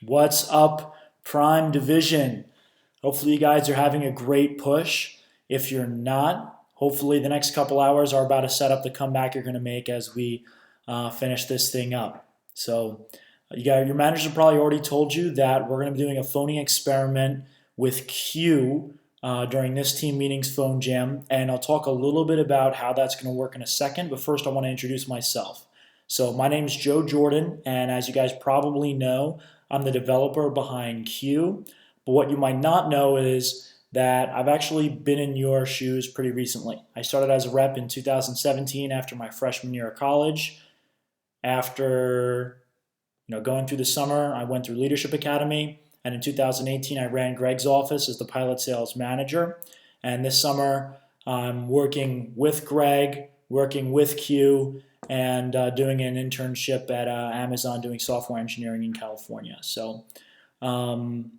What's up, Prime Division? Hopefully, you guys are having a great push. If you're not, hopefully, the next couple hours are about to set up the comeback you're going to make as we finish this thing up. So, your manager probably already told you that we're going to be doing a phoning experiment with Q during this team meeting's phone jam, and I'll talk a little bit about how that's going to work in a second. But first, I want to introduce myself. So, my name is Joe Jordan, and as you guys probably know, I'm the developer behind Q. But what you might not know is that I've actually been in your shoes pretty recently. I started as a rep in 2017 after my freshman year of college. After going through the summer, I went through Leadership Academy, and in 2018, I ran Greg's office as the pilot sales manager. And this summer, I'm working with Greg, working with Q, and doing an internship at Amazon doing software engineering in California. So, um,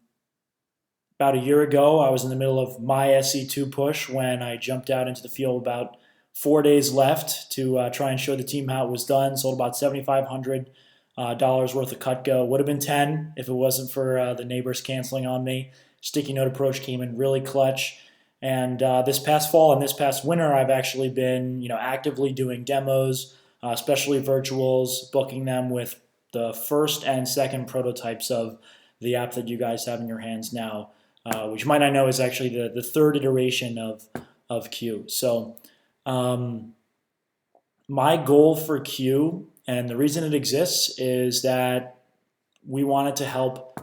about a year ago, I was in the middle of my SE2 push when I jumped out into the field about 4 days left to try and show the team how it was done. Sold about $7,500 worth of Cutco. Would have been 10 if it wasn't for the neighbors canceling on me. Sticky note approach came in really clutch. And this past fall and this past winter, I've actually been actively doing demos, especially virtuals, booking them with the first and second prototypes of the app that you guys have in your hands now, which you might not know is actually the third iteration of Q. So um, my goal for Q, and the reason it exists, is that we wanted to help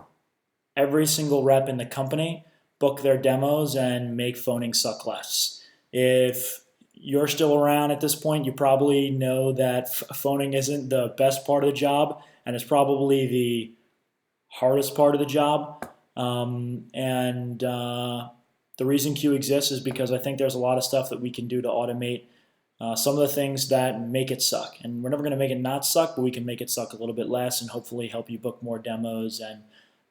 every single rep in the company book their demos and make phoning suck less. If you're still around at this point, you probably know that phoning isn't the best part of the job, and it's probably the hardest part of the job. And The reason Q exists is because I think there's a lot of stuff that we can do to automate some of the things that make it suck. And we're never going to make it not suck, but we can make it suck a little bit less and hopefully help you book more demos and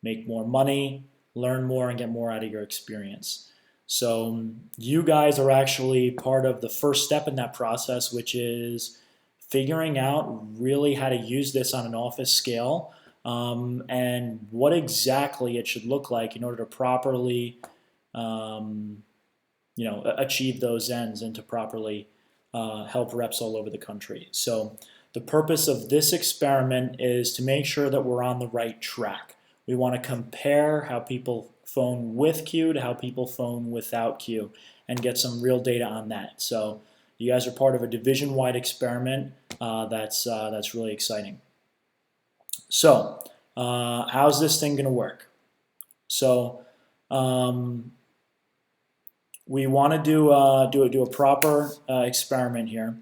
make more money, learn more, and get more out of your experience. So you guys are actually part of the first step in that process, which is figuring out really how to use this on an office scale, and what exactly it should look like in order to properly um, achieve those ends and to properly help reps all over the country. So the purpose of this experiment is to make sure that we're on the right track. We want to compare how people phone with Q to how people phone without Q and get some real data on that. So you guys are part of a division-wide experiment that's really exciting. So how's this thing going to work? So um, we want to do a proper experiment here,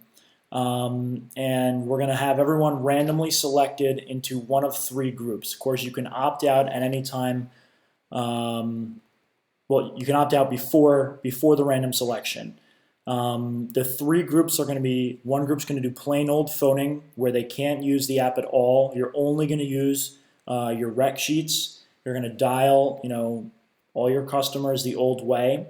and we're going to have everyone randomly selected into one of three groups. Of course, you can opt out at any time. Well, you can opt out before the random selection. The three groups are going to be: one group's going to do plain old phoning, where they can't use the app at all. You're only going to use your rec sheets. You're going to dial, all your customers the old way.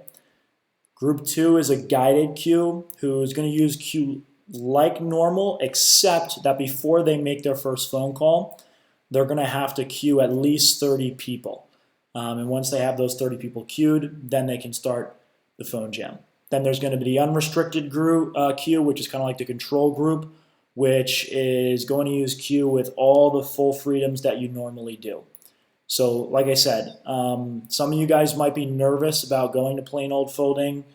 Group two is a guided queue who's going to use Q like normal, except that before they make their first phone call, they're going to have to queue at least 30 people. And once they have those 30 people queued, then they can start the phone jam. Then there's going to be the unrestricted queue, which is kind of like the control group, which is going to use Q with all the full freedoms that you normally do. So, like I said, some of you guys might be nervous about going to plain old folding.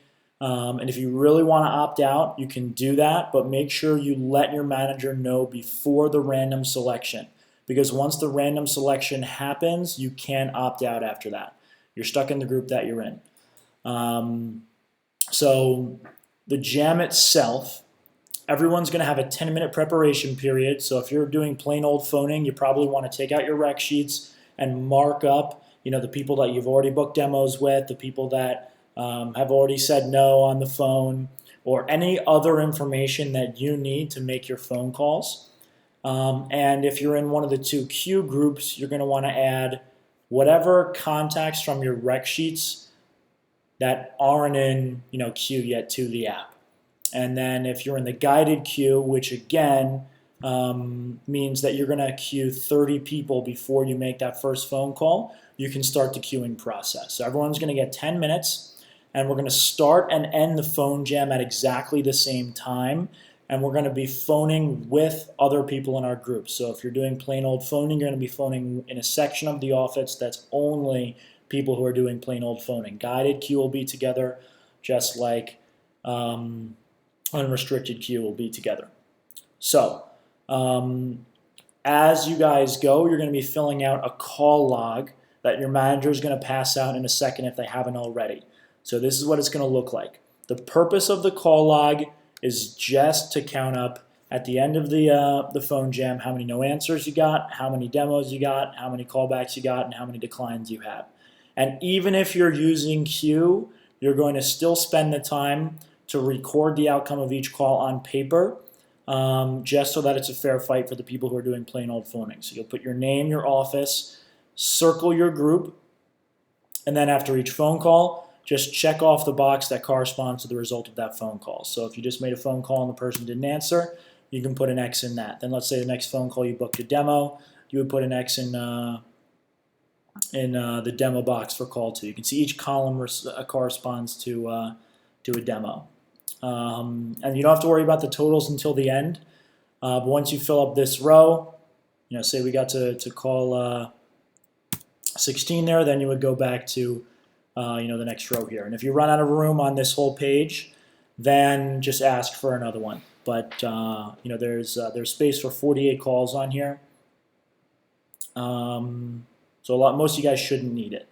And if you really want to opt out, you can do that, but make sure you let your manager know before the random selection. Because once the random selection happens, you can't opt out after that. You're stuck in the group that you're in. So the jam itself, everyone's going to have a 10-minute preparation period. So if you're doing plain old phoning, you probably want to take out your rec sheets and mark up, the people that you've already booked demos with, the people that have already said no on the phone, or any other information that you need to make your phone calls. And if you're in one of the two queue groups, you're going to want to add whatever contacts from your rec sheets that aren't in queue yet to the app. And then if you're in the guided queue, which again means that you're going to queue 30 people before you make that first phone call. You can start the queuing process. So everyone's going to get 10 minutes, and we're going to start and end the phone jam at exactly the same time. And we're going to be phoning with other people in our group. So if you're doing plain old phoning, you're going to be phoning in a section of the office that's only people who are doing plain old phoning. Guided queue will be together, just like unrestricted queue will be together. So as you guys go, you're going to be filling out a call log that your manager is going to pass out in a second if they haven't already. So this is what it's going to look like. The purpose of the call log is just to count up at the end of the phone jam how many no answers you got, how many demos you got, how many callbacks you got, and how many declines you have. And even if you're using Q, you're going to still spend the time to record the outcome of each call on paper, just so that it's a fair fight for the people who are doing plain old phoning. So you'll put your name, your office, circle your group, and then after each phone call, just check off the box that corresponds to the result of that phone call. So if you just made a phone call and the person didn't answer, you can put an X in that. Then let's say the next phone call you booked a demo, you would put an X in the demo box for call 2. You can see each column corresponds to a demo. And you don't have to worry about the totals until the end. But once you fill up this row, say we got to call 16 there, then you would go back to the next row here. And if you run out of room on this whole page, then just ask for another one. But there's space for 48 calls on here. So most of you guys shouldn't need it.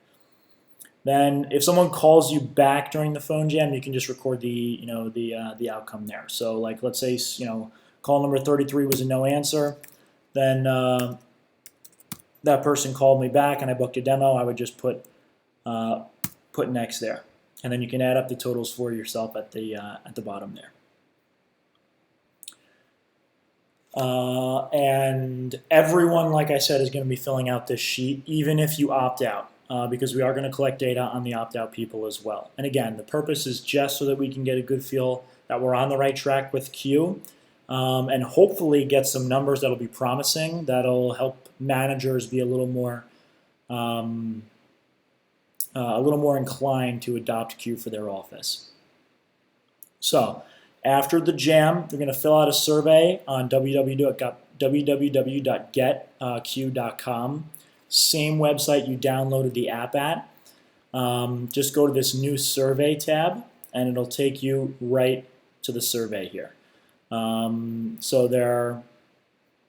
Then if someone calls you back during the phone jam, you can just record the outcome there. So like let's say call number 33 was a no answer, then that person called me back and I booked a demo. I would just put an X there, and then you can add up the totals for yourself at the bottom there. And everyone, like I said, is going to be filling out this sheet, even if you opt out, because we are going to collect data on the opt-out people as well. And again, the purpose is just so that we can get a good feel that we're on the right track with Q, and hopefully get some numbers that'll be promising, that'll help managers be a little more inclined to adopt Q for their office. So after the jam, you're going to fill out a survey on www.getq.com. Same website you downloaded the app at. Just go to this new survey tab, and it'll take you right to the survey here. So there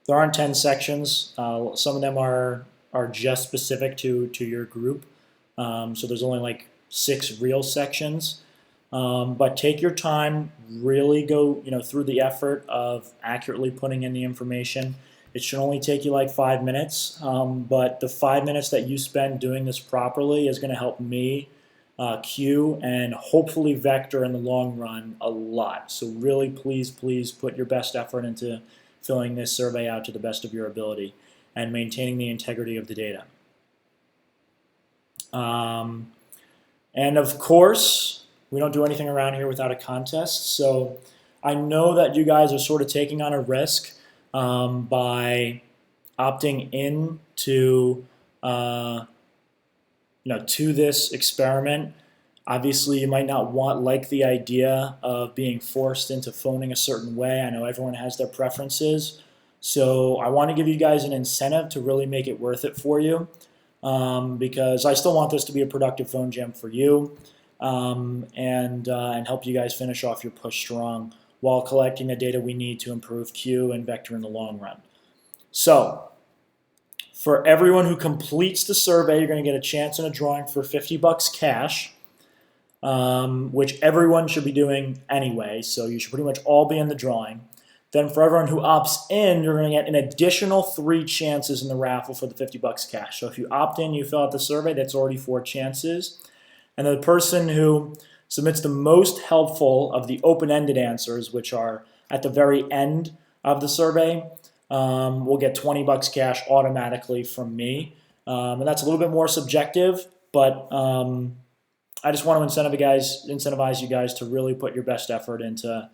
aren't 10 sections. Some of them are just specific to your group. So there's only like 6 real sections. But take your time, really go through the effort of accurately putting in the information. It should only take you like 5 minutes, but the 5 minutes that you spend doing this properly is going to help me, Q, and hopefully Vector in the long run a lot. So really, please put your best effort into filling this survey out to the best of your ability and maintaining the integrity of the data. And of course, we don't do anything around here without a contest. So I know that you guys are sort of taking on a risk by opting in to this experiment. Obviously, you might not like the idea of being forced into phoning a certain way. I know everyone has their preferences. So I want to give you guys an incentive to really make it worth it for you, because I still want this to be a productive phone jam for you, and help you guys finish off your push strong while collecting the data we need to improve Q and Vector in the long run. So for everyone who completes the survey, you're going to get a chance in a drawing for $50 cash, which everyone should be doing anyway, so you should pretty much all be in the drawing. Then for everyone who opts in, you're going to get an additional 3 chances in the raffle for the $50 cash. So if you opt in, you fill out the survey, that's already 4 chances. And the person who submits the most helpful of the open-ended answers, which are at the very end of the survey, will get $20 cash automatically from me. And that's a little bit more subjective, but I just want to incentivize you guys to really put your best effort into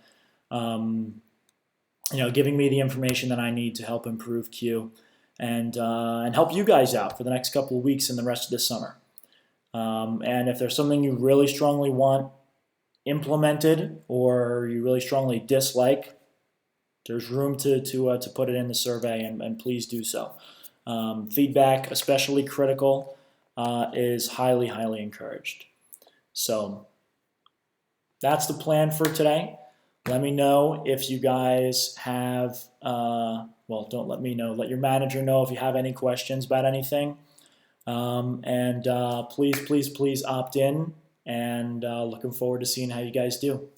giving me the information that I need to help improve Q and help you guys out for the next couple of weeks and the rest of the summer. And if there's something you really strongly want implemented or you really strongly dislike, there's room to put it in the survey, and please do so. Feedback, especially critical, is highly, highly encouraged. So that's the plan for today. Let me know if you guys have, don't let me know. Let your manager know if you have any questions about anything. And please, please, please opt in, and looking forward to seeing how you guys do.